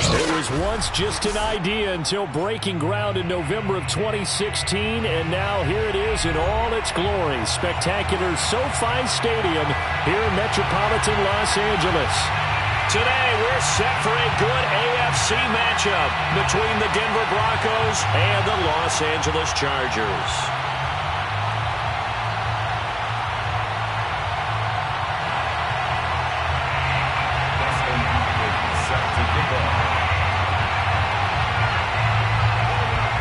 It was once just an idea until breaking ground in November of 2016, and now here it is in all its glory. Spectacular SoFi Stadium here in metropolitan Los Angeles. Today, we're set for a good AFC matchup between the Denver Broncos and the Los Angeles Chargers.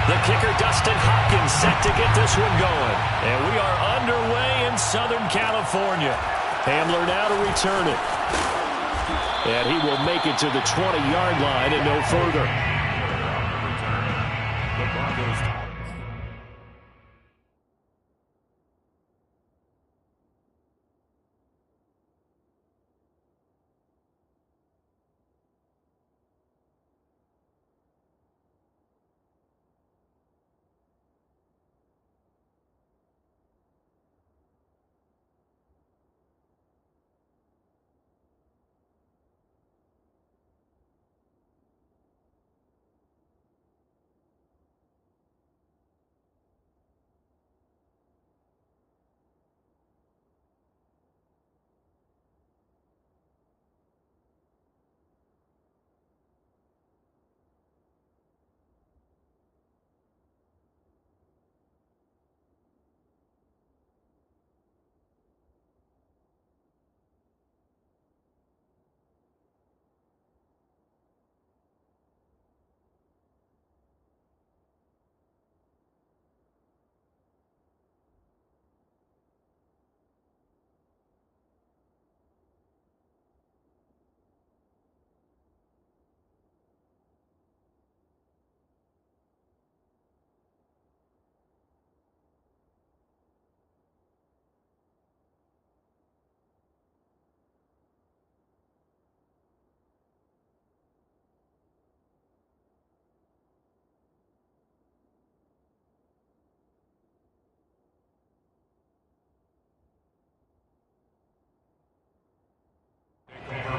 The kicker, Dustin Hopkins, set to get this one going. And we are underway in Southern California. Hamler now to return it. And he will make it to the 20-yard line and no further. The Broncos.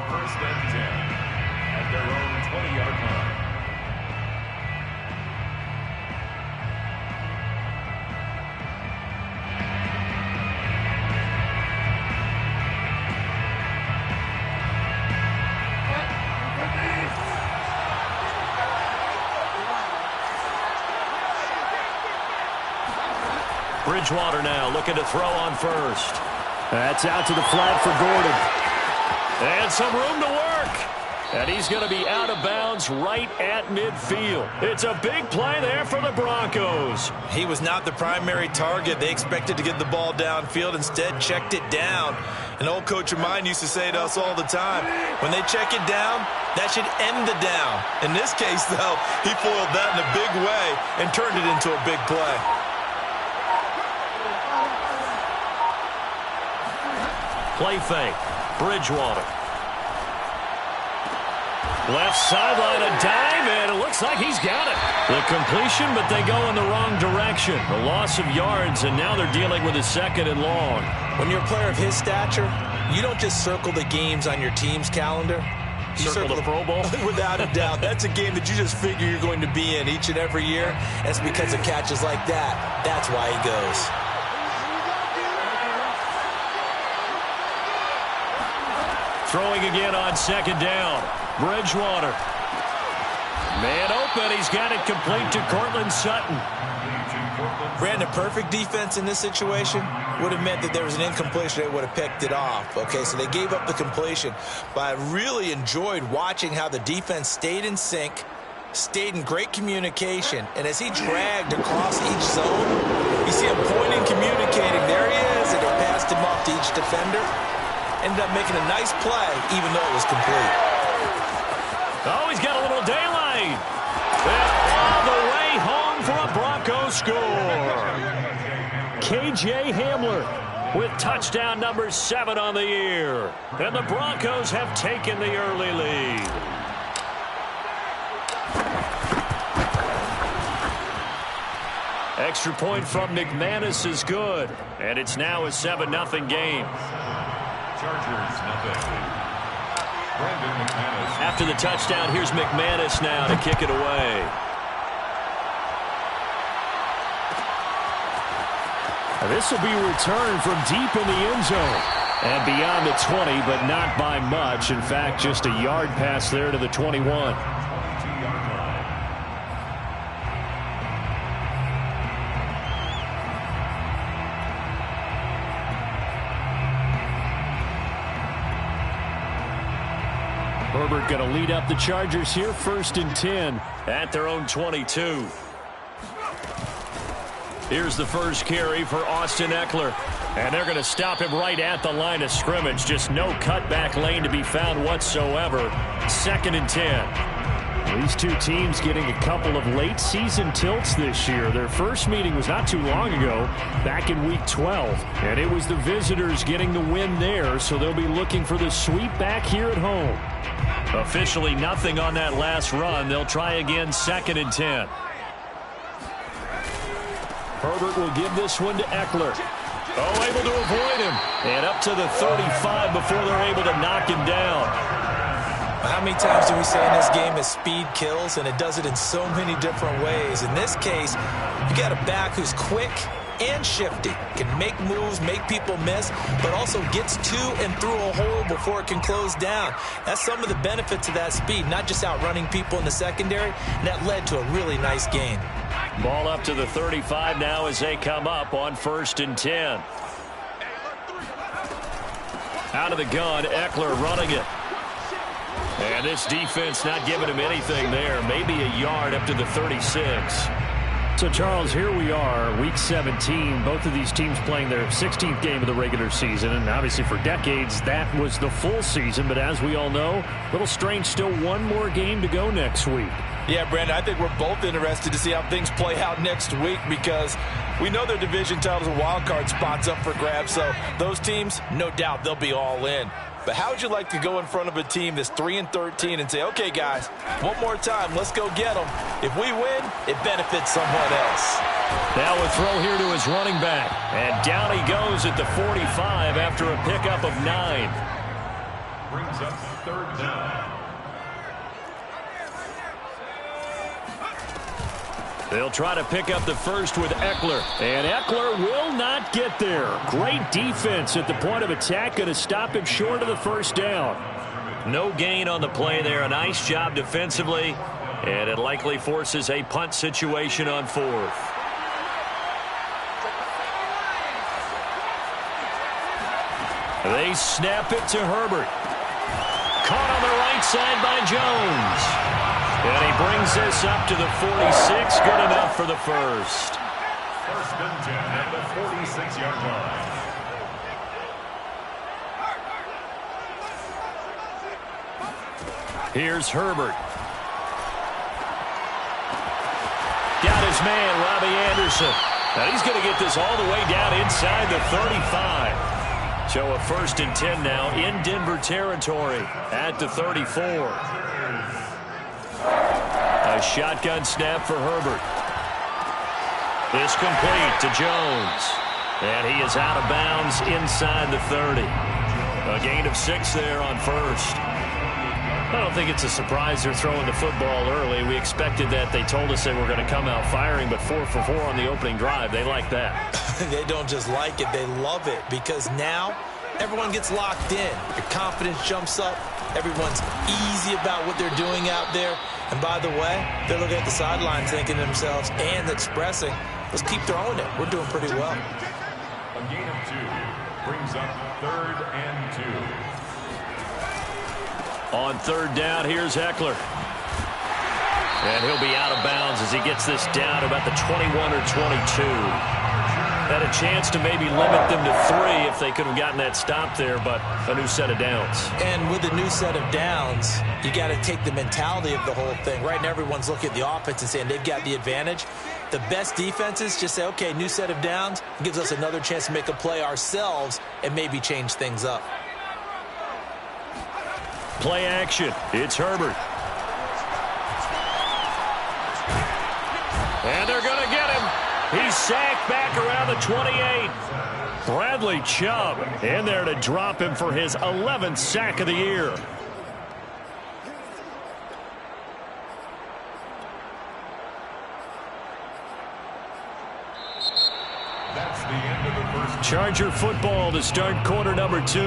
First and 10 at their own 20-yard line. Bridgewater now looking to throw on first. That's out to the flat for Gordon. And some room to work. And he's going to be out of bounds right at midfield. It's a big play there for the Broncos. He was not the primary target. They expected to get the ball downfield. Instead, checked it down. An old coach of mine used to say to us all the time, when they check it down, that should end the down. In this case, though, he foiled that in a big way and turned it into a big play. Play fake. Bridgewater. Left sideline, a dive, and it looks like he's got it. The completion, but they go in the wrong direction. A loss of yards, and now they're dealing with a second and long. When you're a player of his stature, you don't just circle the games on your team's calendar. You circle the Pro Bowl? Without a doubt. That's a game that you just figure you're going to be in each and every year. And it's because of catches like that. That's why he goes. Throwing again on second down. Bridgewater. Man open. He's got it complete to Cortland Sutton. Brandon, perfect defense in this situation would have meant that there was an incompletion. They would have picked it off. Okay, so they gave up the completion. But I really enjoyed watching how the defense stayed in sync, stayed in great communication. And as he dragged across each zone, you see him pointing, communicating. There he is, and they passed him off to each defender. Ended up making a nice play, even though it was complete. Oh, he's got a little daylight. And all the way home for a Broncos score. KJ Hamler with touchdown number 7 on the year. And the Broncos have taken the early lead. Extra point from McManus is good. And it's now a 7-0 game. Chargers, nothing. After the touchdown, here's McManus now to kick it away. This will be returned from deep in the end zone. And beyond the 20, but not by much. In fact, just a yard pass there to the 21. Herbert going to lead up the Chargers here, 1st and 10 at their own 22. Here's the first carry for Austin Eckler. And they're going to stop him right at the line of scrimmage. Just no cutback lane to be found whatsoever. 2nd and 10. These two teams getting a couple of late season tilts this year. Their first meeting was not too long ago, back in week 12. And it was the visitors getting the win there, so they'll be looking for the sweep back here at home. Officially nothing on that last run. They'll try again, 2nd and 10. Herbert will give this one to Eckler. Oh, able to avoid him. And up to the 35 before they're able to knock him down. How many times do we say in this game that speed kills, and it does it in so many different ways? In this case, you got a back who's quick and shifty, can make moves, make people miss, but also gets to and through a hole before it can close down. That's some of the benefits of that speed, not just outrunning people in the secondary, and that led to a really nice gain. Ball up to the 35 now as they come up on 1st and 10. Out of the gun, Eckler running it. And this defense not giving him anything there. Maybe a yard up to the 36. So, Charles, here we are, Week 17. Both of these teams playing their 16th game of the regular season. And obviously for decades, that was the full season. But as we all know, a little strange, still one more game to go next week. Yeah, Brandon, I think we're both interested to see how things play out next week because we know their division titles and wild card spots up for grabs. So those teams, no doubt, they'll be all in. But how would you like to go in front of a team that's 3-13 and say, okay, guys, one more time, let's go get them. If we win, it benefits someone else. Now a throw here to his running back. And down he goes at the 45 after a pickup of 9. Brings up 3rd down. They'll try to pick up the first with Eckler. And Eckler will not get there. Great defense at the point of attack. Going to stop him short of the first down. No gain on the play there. A nice job defensively. And it likely forces a punt situation on 4th. They snap it to Herbert. Caught on the right side by Jones. And he brings this up to the 46. Good enough for the first. 1st and 10 at the 46-yard line. Here's Herbert. Got his man, Robbie Anderson. Now he's going to get this all the way down inside the 35. So a 1st and 10 now in Denver territory at the 34. A shotgun snap for Herbert. This complete to Jones. And he is out of bounds inside the 30. A gain of 6 there on 1st. I don't think it's a surprise they're throwing the football early. We expected that. They told us they were going to come out firing, but 4 for 4 on the opening drive. They like that. They don't just like it, they love it, because now everyone gets locked in. Your confidence jumps up. Everyone's easy about what they're doing out there. And by the way, they're looking at the sidelines thinking to themselves and expressing, let's keep throwing it. We're doing pretty well. A gain of 2 brings up 3rd and 2. On 3rd down, here's Eckler. And he'll be out of bounds as he gets this down about the 21 or 22. Had a chance to maybe limit them to 3 if they could have gotten that stop there, but a new set of downs. And with a new set of downs, you got to take the mentality of the whole thing. Right now, everyone's looking at the offense and saying they've got the advantage. The best defenses just say, okay, new set of downs, gives us another chance to make a play ourselves and maybe change things up. Play action. It's Herbert. And they're going to get him. He's sacked back around the 28. Bradley Chubb in there to drop him for his 11th sack of the year. the end of the first. Charger football to start quarter number 2.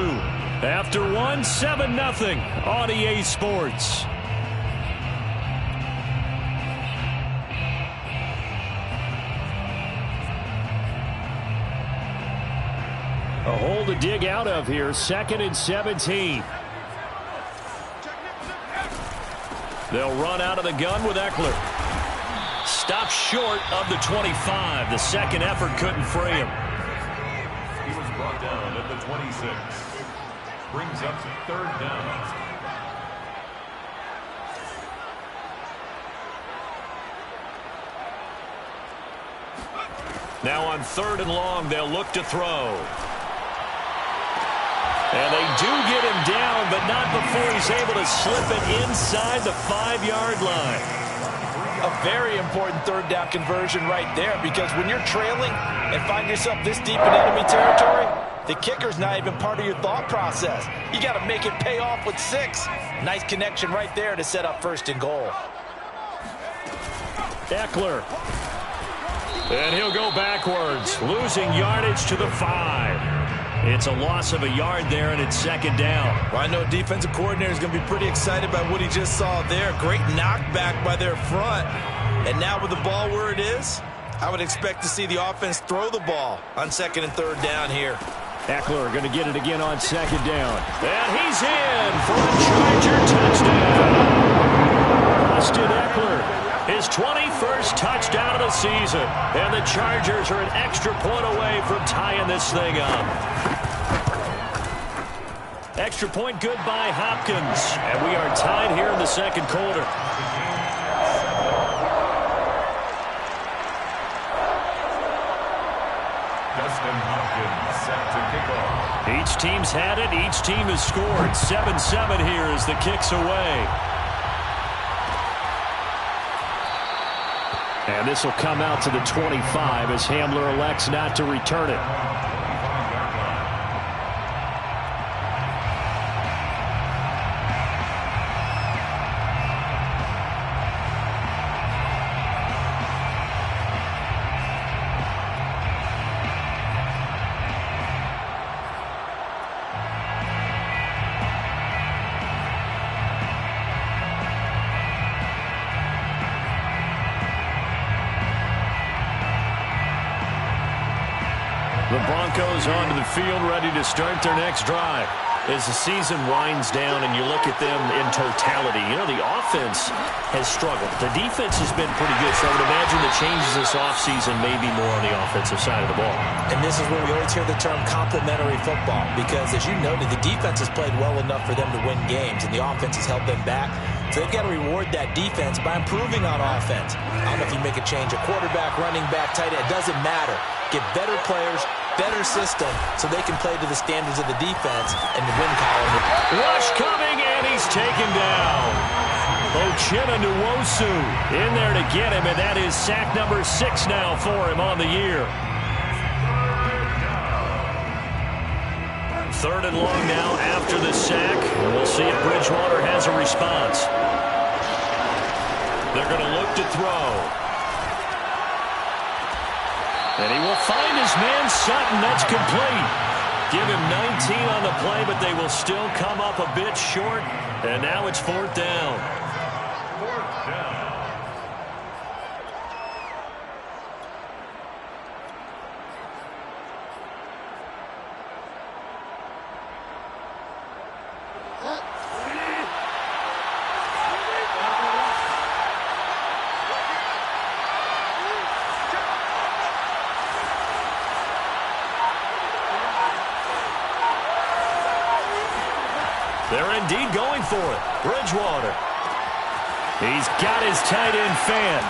After one, 7-0 on EA Sports. A hole to dig out of here. 2nd and 17. They'll run out of the gun with Eckler. Stopped short of the 25. The second effort couldn't free him. He was brought down at the 26. Brings up 3rd down. Now on 3rd and long, they'll look to throw. And they do get him down, but not before he's able to slip it inside the 5-yard line. A very important 3rd down conversion right there, because when you're trailing and find yourself this deep in enemy territory, the kicker's not even part of your thought process. You got to make it pay off with 6. Nice connection right there to set up 1st and goal. Eckler. And he'll go backwards, losing yardage to the 5. It's a loss of a yard there, and it's 2nd down. Well, I know defensive coordinator is going to be pretty excited by what he just saw there. Great knockback by their front. And now with the ball where it is, I would expect to see the offense throw the ball on 2nd and 3rd down here. Eckler going to get it again on 2nd down. And he's in for a Charger touchdown. Austin Eckler, his 21st touchdown of the season. And the Chargers are an extra point away from tying this thing up. Extra point good by Hopkins. And we are tied here in the 2nd quarter. Each team's had it. Each team has scored. 7-7 here as the kick's away. And this will come out to the 25 as Hamler elects not to return it. The Broncos onto the field, ready to start their next drive. As the season winds down and you look at them in totality, you know, the offense has struggled. The defense has been pretty good, so I would imagine the changes this offseason may be more on the offensive side of the ball. And this is where we always hear the term complementary football, because as you noted, the defense has played well enough for them to win games, and the offense has held them back. So they've got to reward that defense by improving on offense. I don't know if you make a change, a quarterback, running back, tight end, it doesn't matter. Get better players, better system, so they can play to the standards of the defense and the win column. Rush coming, and he's taken down. Ochena Nwosu in there to get him, and that is sack number 6 now for him on the year. 3rd and long now after the sack. And we'll see if Bridgewater has a response. They're going to look to throw. And he will find his man Sutton. That's complete. Give him 19 on the play, but they will still come up a bit short. And now it's 4th down. 4th down. They're indeed going for it. Bridgewater. He's got his tight end fan.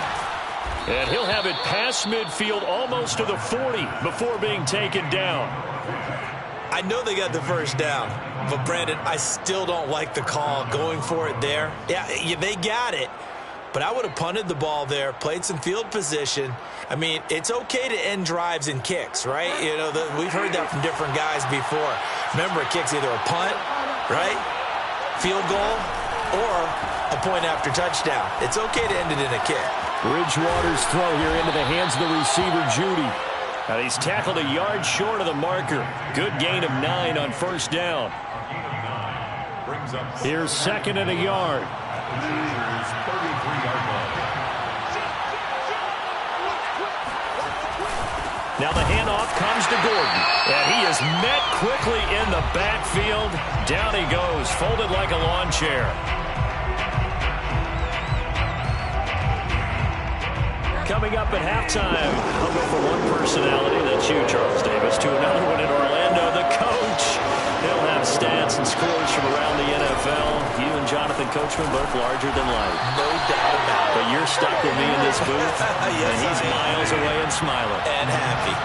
And he'll have it past midfield almost to the 40 before being taken down. I know they got the 1st down, but Brandon, I still don't like the call going for it there. Yeah, they got it, but I would have punted the ball there, played some field position. I mean, it's okay to end drives and kicks, right? You know, we've heard that from different guys before. Remember, a kick's either a punt, right, field goal, or a point after touchdown. It's okay to end it in a kick. Bridgewater's throw here into the hands of the receiver, Judy. And he's tackled a yard short of the marker. Good gain of 9 on first down. Here's second and a yard. Now the handoff comes to Gordon. And he is met quickly in the backfield. Down he goes, folded like a lawn chair. Coming up at halftime, I'll go for one personality, that's you, Charles Davis, to another one in Orlando, the coach. He'll have stats and scores from around the NFL. You and Jonathan Coachman both larger than life. No doubt about it. But you're stuck with me in this booth, yes, and he's miles away and smiling. And happy.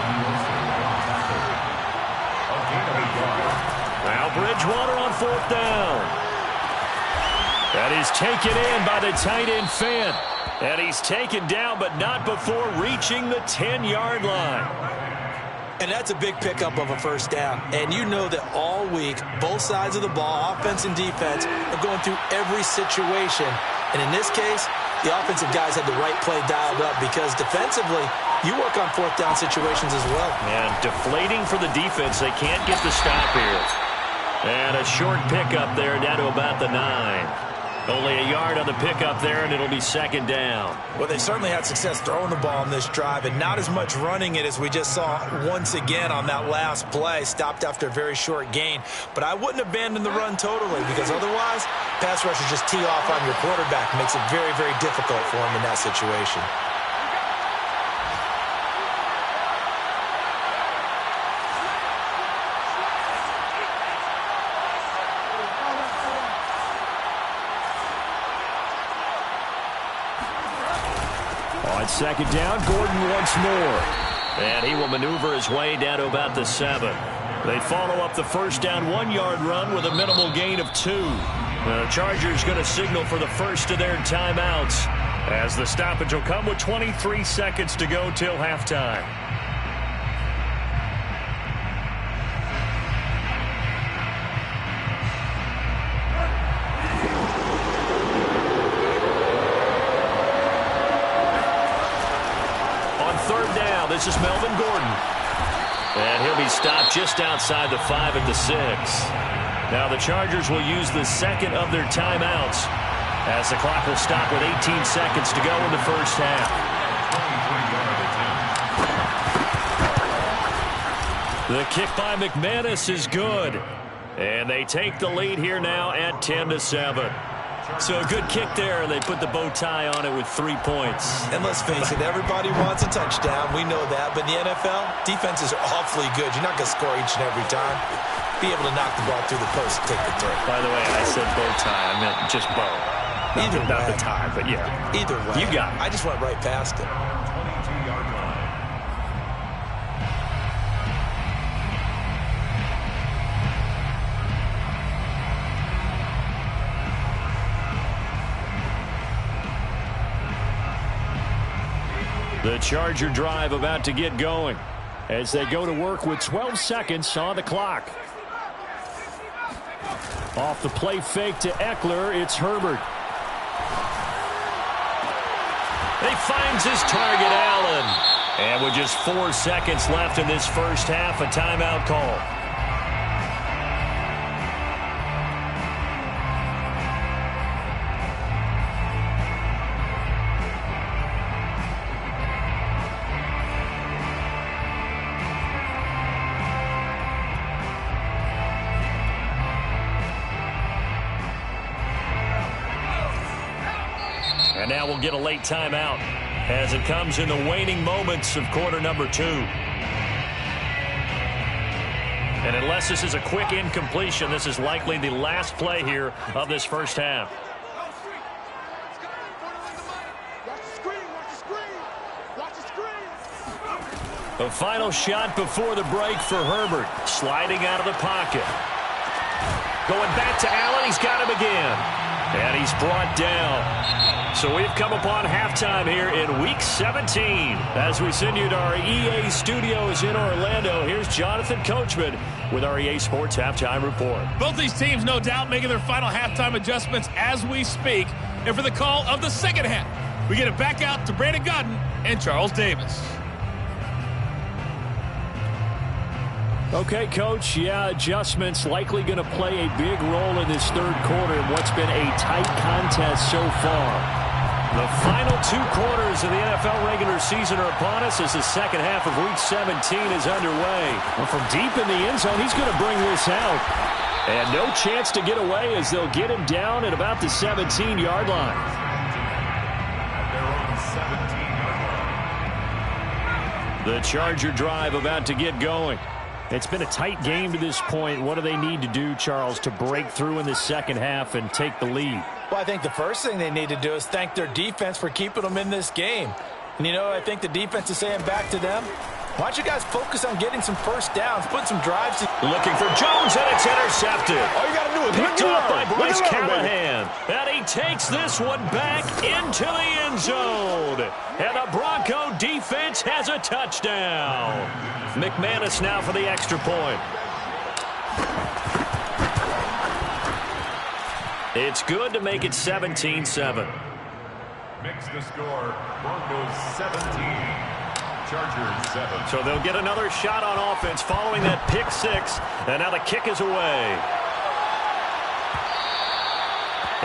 Now Bridgewater on fourth down. And he's taken in by the tight end Fant. And he's taken down, but not before reaching the 10-yard line. And that's a big pickup of a first down. And you know that all week, both sides of the ball, offense and defense, are going through every situation. And in this case, the offensive guys had the right play dialed up because defensively, you work on fourth down situations as well. And deflating for the defense. They can't get the stop here. And a short pickup there down to about the 9. Only a yard on the pickup there, and it'll be second down. Well, they certainly had success throwing the ball on this drive, and not as much running it as we just saw once again on that last play. Stopped after a very short gain. But I wouldn't abandon the run totally, because otherwise, pass rushers just tee off on your quarterback. Makes it very, very difficult for him in that situation. On second down, Gordon once more. And he will maneuver his way down to about the 7. They follow up the first down 1-yard run with a minimal gain of 2. The Chargers going to signal for the first of their timeouts as the stoppage will come with 23 seconds to go till halftime. This is Melvin Gordon. And he'll be stopped just outside the 5 at the 6. Now the Chargers will use the second of their timeouts as the clock will stop with 18 seconds to go in the first half. The kick by McManus is good. And they take the lead here now at 10-7. So a good kick there, and they put the bow tie on it with 3 points. And let's face it, everybody wants a touchdown. We know that. But in the NFL, defenses are awfully good. You're not going to score each and every time. Be able to knock the ball through the post and take the throw. By the way, I said bow tie. I meant just bow. Either way. Not the tie, but yeah. Either way. You got it. I just went right past it. 22-yard line. The Charger drive about to get going as they go to work with 12 seconds on the clock. Off the play fake to Eckler, it's Herbert. He finds his target, Allen. And with just 4 seconds left in this first half, a timeout call. And now we'll get a late timeout as it comes in the waning moments of quarter number 2. And unless this is a quick incompletion, this is likely the last play here of this first half. The final shot before the break for Herbert. Sliding out of the pocket. Going back to Allen. He's got him again. And he's brought down. So we've come upon halftime here in Week 17. As we send you to our EA studios in Orlando, here's Jonathan Coachman with our EA Sports Halftime Report. Both these teams, no doubt, making their final halftime adjustments as we speak. And for the call of the second half, we get it back out to Brandon Godden and Charles Davis. Okay, Coach, yeah, adjustments likely going to play a big role in this third quarter in what's been a tight contest so far. The final 2 quarters of the NFL regular season are upon us as the second half of Week 17 is underway. Well, from deep in the end zone, he's going to bring this out. And no chance to get away as they'll get him down at about the 17-yard line. The Charger drive about to get going. It's been a tight game to this point. What do they need to do, Charles, to break through in the second half and take the lead? Well, I think the first thing they need to do is thank their defense for keeping them in this game. And, you know, I think the defense is saying back to them, why don't you guys focus on getting some first downs, put some drives. Looking for Jones, and it's intercepted. All you got to do is picked off by Bryce Callahan. And he takes this one back into the end zone. And the Bronco defense has a touchdown. McManus now for the extra point. It's good to make it 17-7. Makes the score Broncos 17. Chargers 7. So they'll get another shot on offense following that pick 6. And now the kick is away.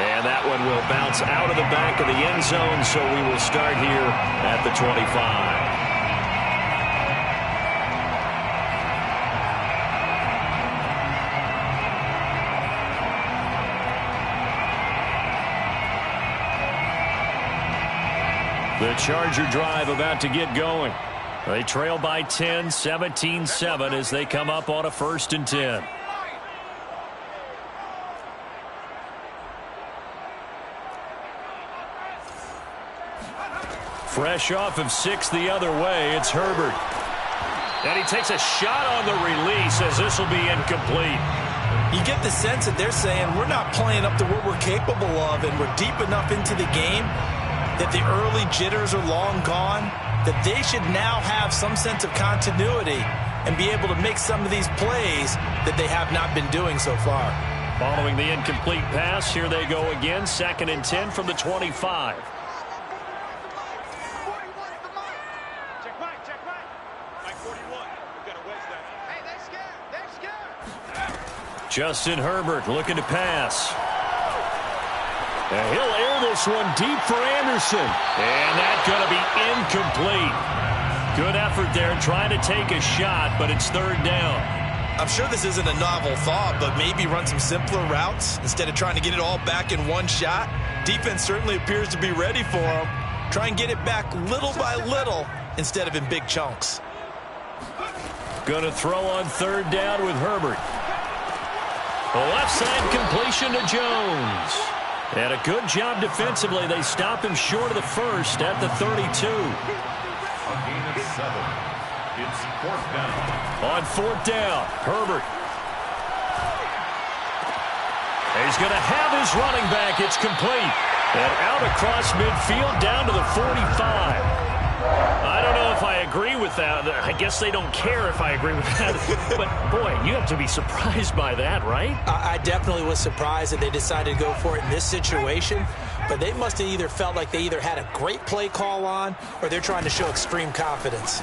And that one will bounce out of the back of the end zone, so we will start here at the 25. The Charger drive about to get going. They trail by 10, 17-7 as they come up on a 1st and 10. Fresh off of 6 the other way, it's Herbert. And he takes a shot on the release as this will be incomplete. You get the sense that they're saying we're not playing up to what we're capable of, and we're deep enough into the game that the early jitters are long gone, that they should now have some sense of continuity and be able to make some of these plays that they have not been doing so far. Following the incomplete pass, here they go again, 2nd and 10 from the 25. Justin Herbert looking to pass. And he'll air this one deep for Anderson. And that's going to be incomplete. Good effort there trying to take a shot, but it's 3rd down. I'm sure this isn't a novel thought, but maybe run some simpler routes instead of trying to get it all back in one shot. Defense certainly appears to be ready for him. Try and get it back little by little instead of in big chunks. Going to throw on 3rd down with Herbert. The left side completion to Jones. And a good job defensively. They stop him short of the 1st at the 32. A gain of 7. It's 4th down. On 4th down, Herbert. He's going to have his running back. It's complete. And out across midfield down to the 45. I don't know if I agree with that. I guess they don't care if I agree with that. But, boy, you have to be surprised by that, right? I definitely was surprised that they decided to go for it in this situation. But they must have either felt like they either had a great play call on or they're trying to show extreme confidence.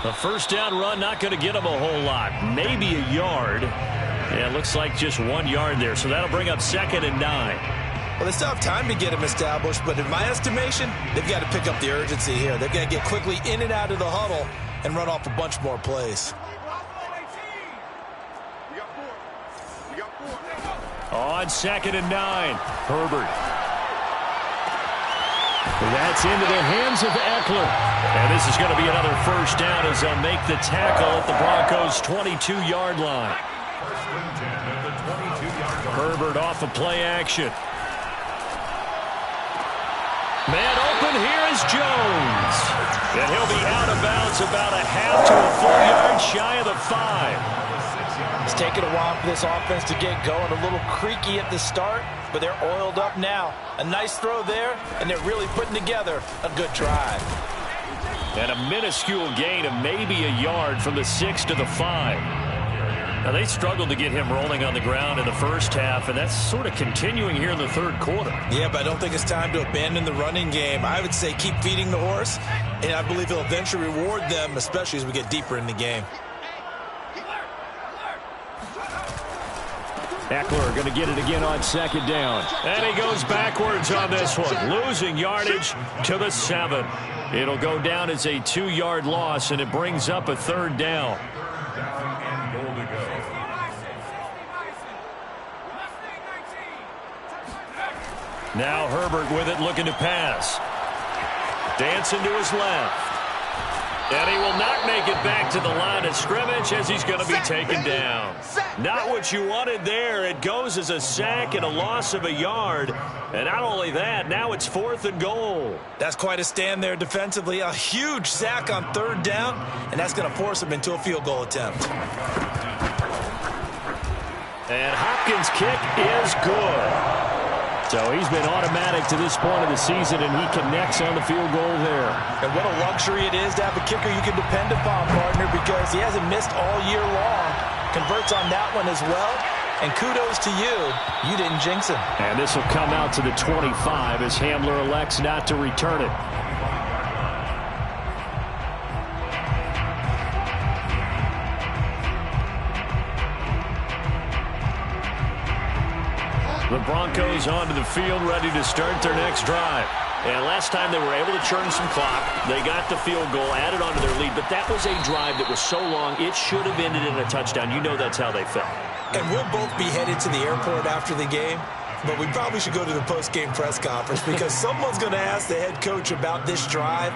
A 1st down run not going to get them a whole lot. Maybe a yard. Yeah, it looks like just 1 yard there. So that'll bring up 2nd and 9. Well, they still have time to get him established, but in my estimation, they've got to pick up the urgency here. They've got to get quickly in and out of the huddle and run off a bunch more plays. On 2nd and 9, Herbert. That's into the hands of Eckler. And this is going to be another 1st down as they'll make the tackle at the Broncos' 22-yard line. Herbert off of play action. Man open, here is Jones. And he'll be out of bounds about a half to a full yard shy of the 5. It's taken a while for this offense to get going. A little creaky at the start, but they're oiled up now. A nice throw there, and they're really putting together a good drive. And a minuscule gain of maybe a yard from the 6 to the 5. Now, they struggled to get him rolling on the ground in the first half, and that's sort of continuing here in the third quarter. Yeah, but I don't think it's time to abandon the running game. I would say keep feeding the horse, and I believe he'll eventually reward them, especially as we get deeper in the game. Eckler going to get it again on second down. And he goes backwards on this one, losing yardage to the 7. It'll go down as a 2-yard loss, and it brings up a third down. Now Herbert with it, looking to pass. Dancing to his left. And he will not make it back to the line of scrimmage as he's going to be taken down. Not what you wanted there. It goes as a sack and a loss of a yard. And not only that, now it's 4th and goal. That's quite a stand there defensively. A huge sack on third down, and that's going to force him into a field goal attempt. And Hopkins' kick is good. So he's been automatic to this point of the season, and he connects on the field goal there. And what a luxury it is to have a kicker you can depend upon, partner, because he hasn't missed all year long. Converts on that one as well. And kudos to you. You didn't jinx him. And this will come out to the 25 as Hamler elects not to return it. The Broncos onto the field, ready to start their next drive. And last time they were able to churn some clock. They got the field goal, added onto their lead. But that was a drive that was so long, it should have ended in a touchdown. You know that's how they felt. And we'll both be headed to the airport after the game. But we probably should go to the post-game press conference because someone's going to ask the head coach about this drive,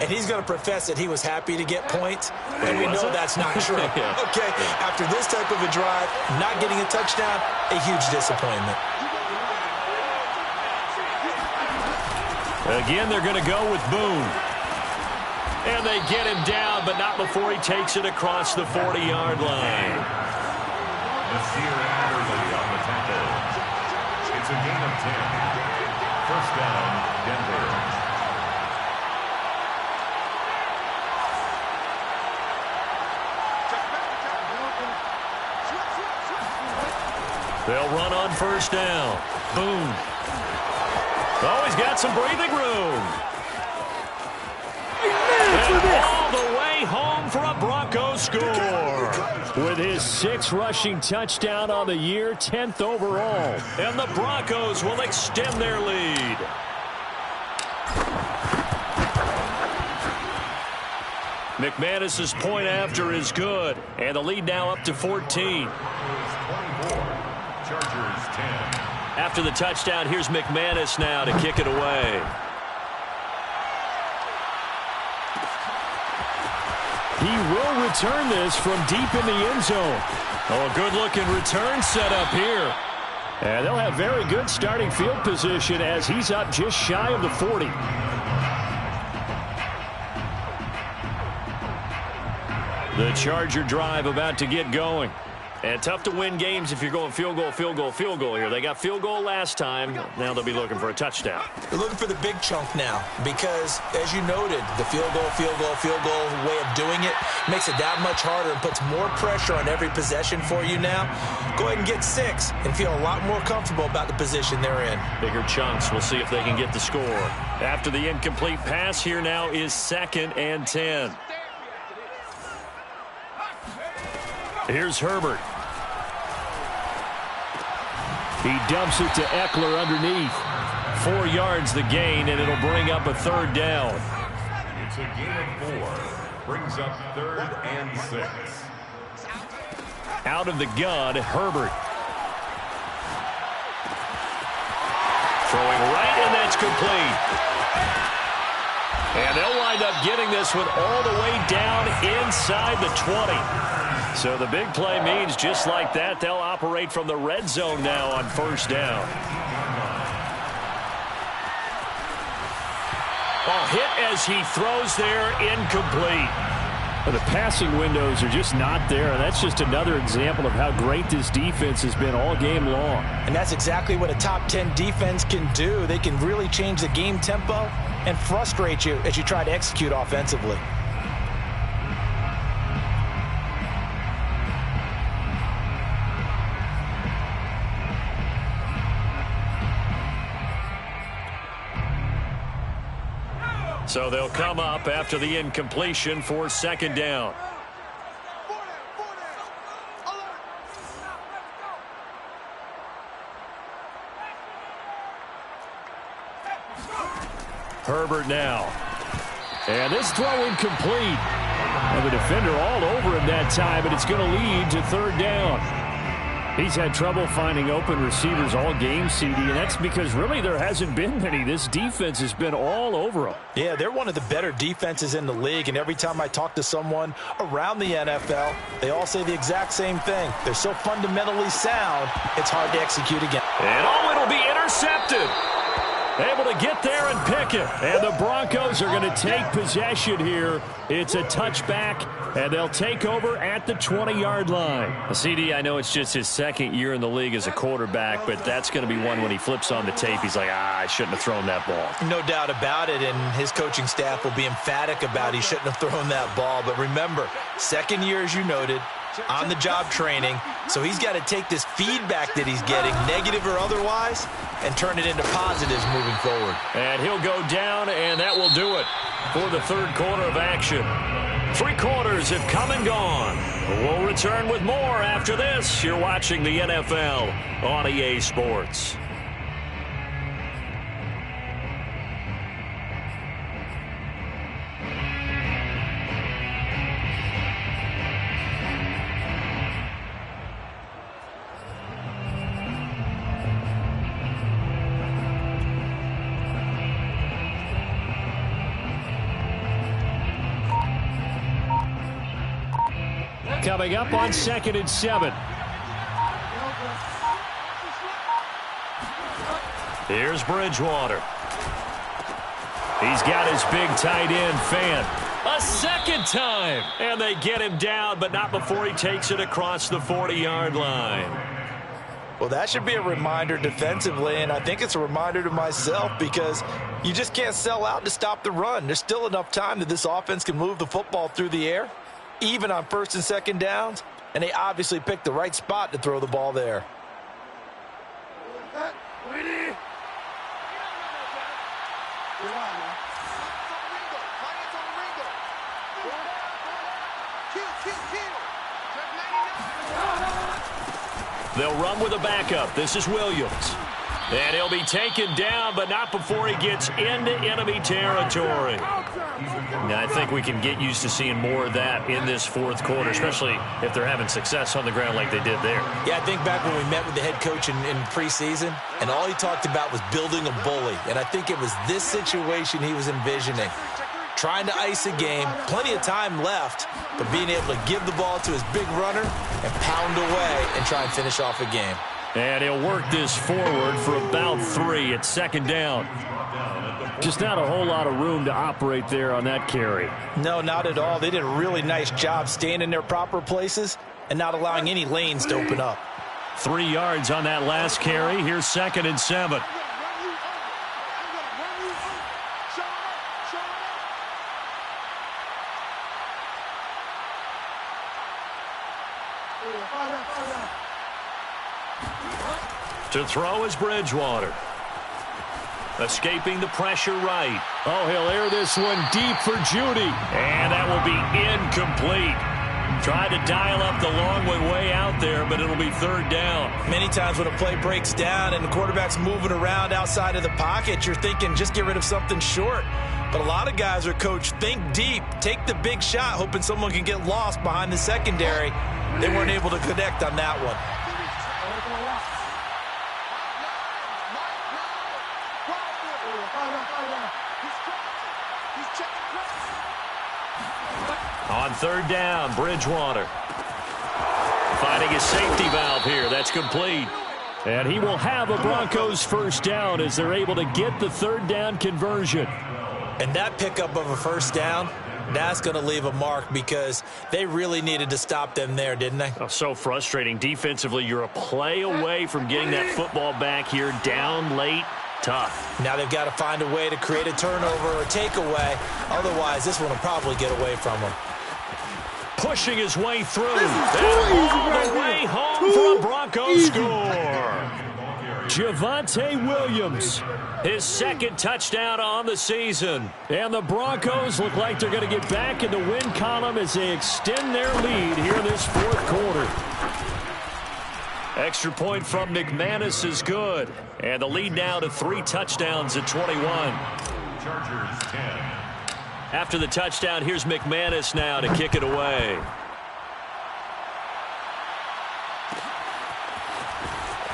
and he's going to profess that he was happy to get points, and we know that's not true. Yeah. Okay, after this type of a drive, not getting a touchdown, a huge disappointment. Again, they're going to go with Boone. And they get him down, but not before he takes it across the 40-yard line. Nasir Adderley on the tackle. It's a gain of 10. First down, Denver. They'll run on first down. Boone. Oh, he's got some breathing room. And all the way home for a Broncos score. With his 6th rushing touchdown on the year, 10th overall. And the Broncos will extend their lead. McManus's point after is good. And the lead now up to 14. 24, Chargers 10. After the touchdown, here's McManus now to kick it away. He will return this from deep in the end zone. Oh, a good-looking return set up here. And they'll have very good starting field position as he's up just shy of the 40. The Charger drive about to get going. And tough to win games if you're going field goal, field goal, field goal here. They got field goal last time. Now they'll be looking for a touchdown. They're looking for the big chunk now because, as you noted, the field goal way of doing it makes it that much harder and puts more pressure on every possession for you now. Go ahead and get 6 and feel a lot more comfortable about the position they're in. Bigger chunks. We'll see if they can get the score. After the incomplete pass, here now is 2nd and 10. Here's Herbert. He dumps it to Eckler underneath. 4 yards the gain, and it'll bring up a third down. It's a gain of 4. Brings up 3rd and 6. Out of the gun, Herbert. Throwing right, and that's complete. And they'll wind up getting this one all the way down inside the 20. So the big play means just like that, they'll operate from the red zone now on first down. Oh, hit as he throws there, incomplete. Well, the passing windows are just not there. That's just another example of how great this defense has been all game long. And that's exactly what a top 10 defense can do. They can really change the game tempo and frustrate you as you try to execute offensively. So they'll come up after the incompletion for second down. Herbert now. And this throw incomplete. And the defender all over him that time, and it's going to lead to third down. He's had trouble finding open receivers all game, CD, and that's because really there hasn't been many. This defense has been all over him. Yeah, they're one of the better defenses in the league, and every time I talk to someone around the NFL, they all say the exact same thing. They're so fundamentally sound, it's hard to execute again. And it'll be intercepted. Able to get there and pick it. And the Broncos are going to take possession here. It's a touchback, and they'll take over at the 20-yard line. CD, I know it's just his second year in the league as a quarterback, but that's going to be one when he flips on the tape. He's like, I shouldn't have thrown that ball. No doubt about it, and his coaching staff will be emphatic about he shouldn't have thrown that ball. But remember, second year, as you noted, on-the-job training, so he's got to take this feedback that he's getting, negative or otherwise, and turn it into positives moving forward. And he'll go down, and that will do it for the third quarter of action. 3 quarters have come and gone. We'll return with more after this. You're watching the NFL on EA Sports. Coming up on 2nd and 7. Here's Bridgewater. He's got his big tight end fan. A second time. And they get him down, but not before he takes it across the 40-yard line. Well, that should be a reminder defensively, and I think it's a reminder to myself because you just can't sell out to stop the run. There's still enough time that this offense can move the football through the air, even on 1st and 2nd downs, and they obviously picked the right spot to throw the ball there. They'll run with a backup. This is Williams. And he'll be taken down, but not before he gets into enemy territory. Now, I think we can get used to seeing more of that in this 4th quarter, especially if they're having success on the ground like they did there. Yeah, I think back when we met with the head coach in preseason, and all he talked about was building a bully. And I think it was this situation he was envisioning. Trying to ice a game, plenty of time left, but being able to give the ball to his big runner and pound away and try and finish off a game. And he'll work this forward for about 3 at 2nd down. Just not a whole lot of room to operate there on that carry. No, not at all. They did a really nice job staying in their proper places and not allowing any lanes to open up. 3 yards on that last carry. Here's 2nd and 7. To throw is Bridgewater. Escaping the pressure right. Oh, he'll air this one deep for Judy. And that will be incomplete. Tried to dial up the long way out there, but it'll be 3rd down. Many times when a play breaks down and the quarterback's moving around outside of the pocket, you're thinking just get rid of something short. But a lot of guys are coached, think deep, take the big shot, hoping someone can get lost behind the secondary. They weren't able to connect on that one. On 3rd down, Bridgewater. Finding a safety valve here. That's complete. And he will have a Broncos 1st down as they're able to get the 3rd down conversion. And that pickup of a 1st down, that's going to leave a mark because they really needed to stop them there, didn't they? Oh, so frustrating. Defensively, you're a play away from getting that football back here. Down late. Tough. Now they've got to find a way to create a turnover or a takeaway. Otherwise, this one will probably get away from them. Pushing his way through. And all the way home for a Broncos score. Javonte Williams, his second touchdown on the season. And the Broncos look like they're going to get back in the win column as they extend their lead here in this fourth quarter. Extra point from McManus is good. And the lead now to 3 touchdowns at 21. Chargers 10. After the touchdown, here's McManus now to kick it away.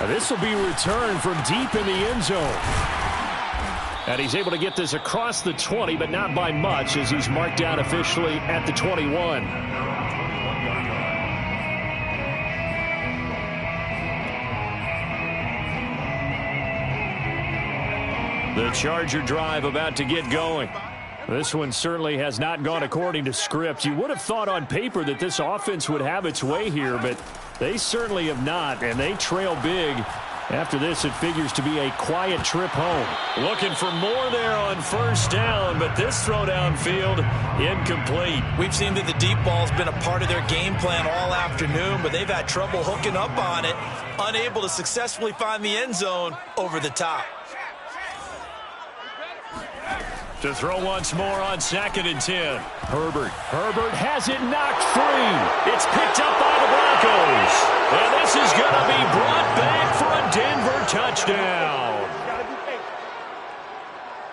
This will be returned from deep in the end zone. And he's able to get this across the 20, but not by much, as he's marked down officially at the 21. The Charger drive about to get going. This one certainly has not gone according to script. You would have thought on paper that this offense would have its way here, but they certainly have not, and they trail big. After this, it figures to be a quiet trip home. Looking for more there on first down, but this throw downfield incomplete. We've seen that the deep ball's been a part of their game plan all afternoon, but they've had trouble hooking up on it, unable to successfully find the end zone over the top. To throw once more on 2nd and 10. Herbert has it knocked free. It's picked up by the Broncos. And this is going to be brought back for a Denver touchdown.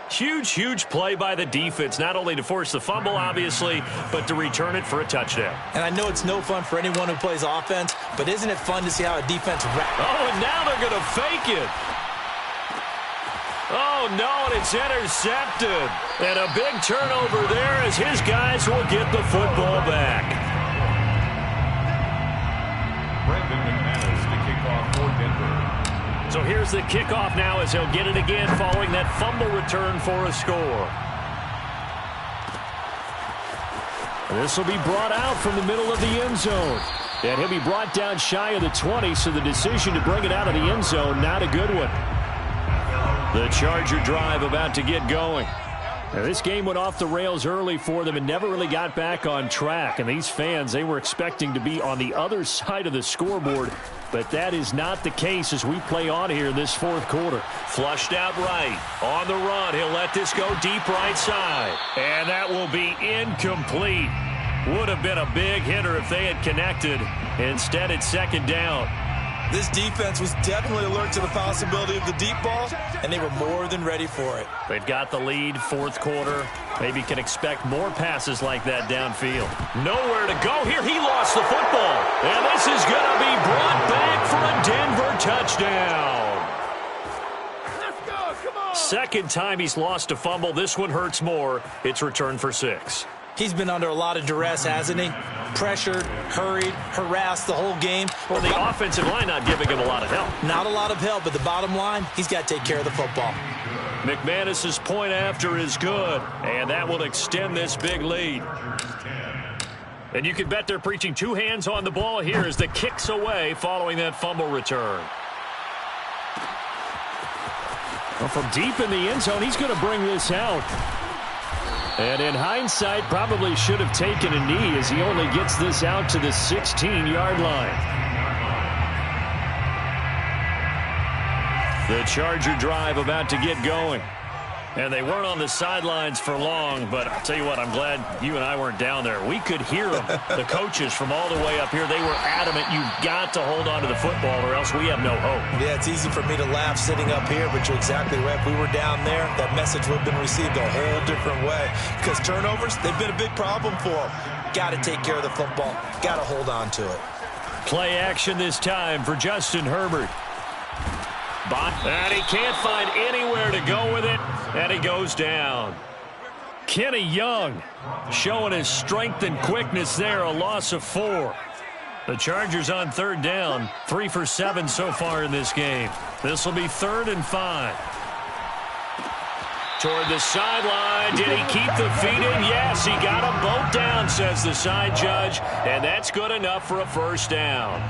Huge play by the defense, not only to force the fumble, obviously, but to return it for a touchdown. And I know it's no fun for anyone who plays offense, but isn't it fun to see how a defense Oh, and now they're going to fake it. Oh, no, and it's intercepted. And a big turnover there as his guys will get the football back. Brandon McManus to kick off for Denver. So here's the kickoff now as he'll get it again following that fumble return for a score. This will be brought out from the middle of the end zone. And he'll be brought down shy of the 20, so the decision to bring it out of the end zone, not a good one. The Charger drive about to get going. Now, this game went off the rails early for them and never really got back on track. And these fans, they were expecting to be on the other side of the scoreboard. But that is not the case as we play on here in this fourth quarter. Flushed out right. On the run, he'll let this go deep right side. And that will be incomplete. Would have been a big hitter if they had connected. Instead, it's 2nd down. This defense was definitely alert to the possibility of the deep ball, and they were more than ready for it. They've got the lead, fourth quarter. Maybe can expect more passes like that downfield. Nowhere to go here. He lost the football. And this is going to be brought back for a Denver touchdown. Let's go. Come on. Second time he's lost a fumble. This one hurts more. It's returned for 6. He's been under a lot of duress, hasn't he? Pressured, hurried, harassed the whole game. Well, the offensive line not giving him a lot of help. Not a lot of help, but the bottom line, he's got to take care of the football. McManus's point after is good, and that will extend this big lead. And you can bet they're preaching 2 hands on the ball here as the kick's away following that fumble return. Well, from deep in the end zone, he's going to bring this out. And in hindsight, probably should have taken a knee as he only gets this out to the 16-yard line. The Charger drive about to get going. And they weren't on the sidelines for long, but I'll tell you what, I'm glad you and I weren't down there. We could hear them, the coaches from all the way up here. They were adamant, you've got to hold on to the football or else we have no hope. Yeah, it's easy for me to laugh sitting up here, but you're exactly right. If we were down there, that message would have been received a whole different way. Because turnovers, they've been a big problem for them. Got to take care of the football. Got to hold on to it. Play action this time for Justin Herbert. And he can't find anywhere to go with it, and he goes down. Kenny Young showing his strength and quickness there, a loss of 4. The Chargers on 3rd down, 3 for 7 so far in this game. This will be 3rd and 5. Toward the sideline, did he keep the feet in? Yes, he got them both down, says the side judge, and that's good enough for a first down.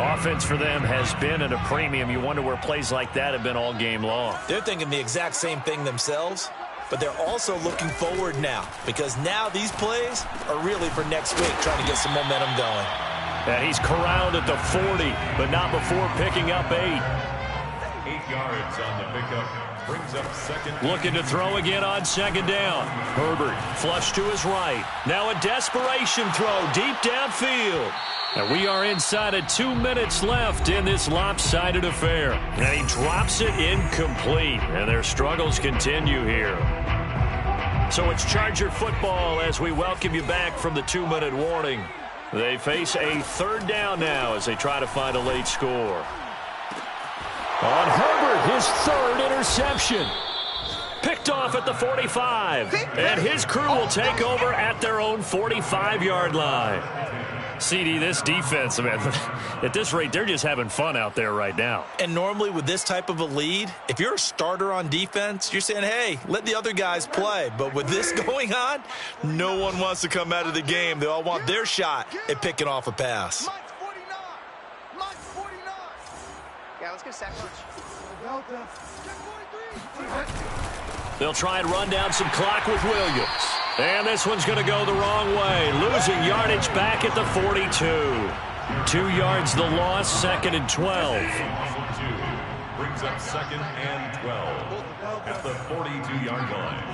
Offense for them has been at a premium. You wonder where plays like that have been all game long. They're thinking the exact same thing themselves, but they're also looking forward now because now these plays are really for next week, trying to get some momentum going. And he's corralled at the 40, but not before picking up 8. yards on the pickup. Brings up second. Looking to throw again on second down. Herbert flush to his right. Now a desperation throw deep downfield. And we are inside of 2 minutes left in this lopsided affair. And he drops it incomplete. And their struggles continue here. So it's Charger football as we welcome you back from the 2-minute warning. They face a third down now as they try to find a late score. On Herbert, his third interception. Picked off at the 45. And his crew will take over at their own 45-yard line. CD, this defense, man, at this rate, they're just having fun out there right now. And normally with this type of a lead, if you're a starter on defense, you're saying, hey, let the other guys play. But with this going on, no one wants to come out of the game. They all want their shot at picking off a pass. Yeah, let's get a sack lunch. They'll try and run down some clock with Williams. And this one's going to go the wrong way. Losing yardage back at the 42. 2 yards the loss, second and 12. Brings up second and 12 at the 42-yard line.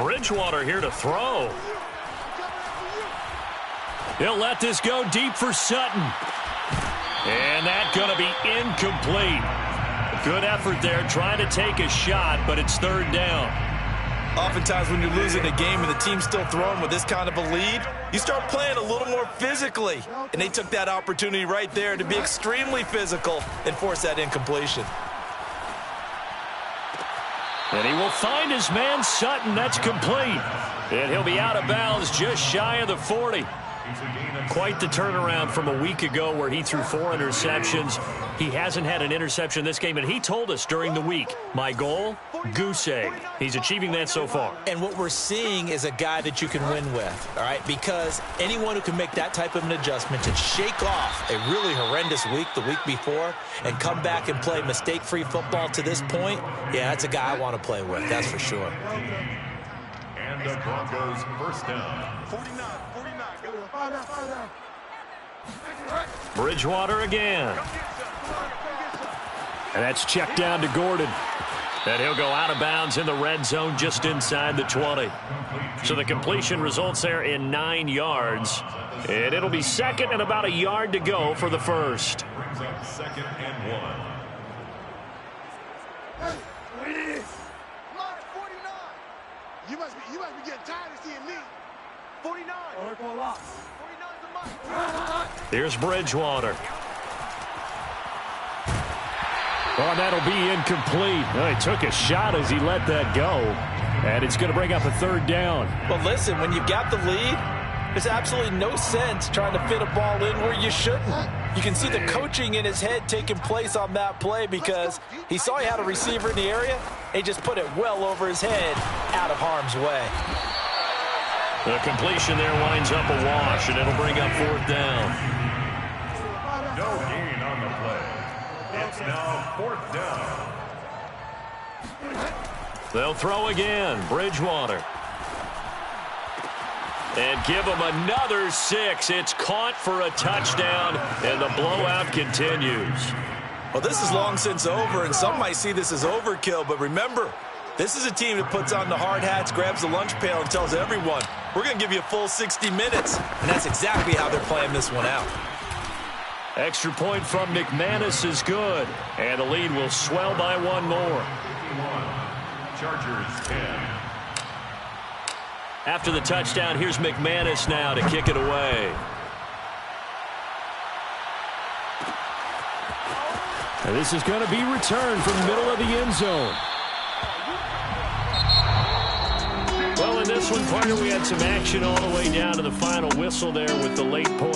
Bridgewater here to throw. He'll let this go deep for Sutton. And that's going to be incomplete. Good effort there, trying to take a shot, but it's third down. Oftentimes when you're losing a game and the team's still throwing with this kind of a lead, you start playing a little more physically. And they took that opportunity right there to be extremely physical and force that incompletion. And he will find his man Sutton. That's complete. And he'll be out of bounds just shy of the 40. Quite the turnaround from a week ago where he threw 4 interceptions. He hasn't had an interception this game, and he told us during the week, my goal, goose egg. He's achieving that so far. And what we're seeing is a guy that you can win with, all right? Because anyone who can make that type of an adjustment to shake off a really horrendous week the week before and come back and play mistake-free football to this point, yeah, that's a guy I want to play with, that's for sure. And the Broncos first down. 49. Bridgewater again. And that's checked down to Gordon. And he'll go out of bounds in the red zone just inside the 20. So the completion results there in 9 yards. And it'll be second and about a yard to go for the first. Brings up second and 1. You must be getting tired of seeing me. 49. Here's Bridgewater. Oh, that'll be incomplete. Well, he took a shot as he let that go. And it's going to bring up a third down. Well, listen, when you've got the lead, there's absolutely no sense trying to fit a ball in where you shouldn't. You can see the coaching in his head taking place on that play because he saw he had a receiver in the area. He just put it well over his head out of harm's way. The completion there winds up a wash, and it'll bring up fourth down. No gain on the play. It's now fourth down. They'll throw again. Bridgewater. And give him another 6. It's caught for a touchdown, and the blowout continues. Well, this is long since over, and some might see this as overkill, but remember, this is a team that puts on the hard hats, grabs the lunch pail, and tells everyone, we're going to give you a full 60 minutes. And that's exactly how they're playing this one out. Extra point from McManus is good. And the lead will swell by 1 more. Chargers 10. After the touchdown, here's McManus now to kick it away. And this is going to be returned from the middle of the end zone. Well, in this one, partner, we had some action all the way down to the final whistle there with the late point.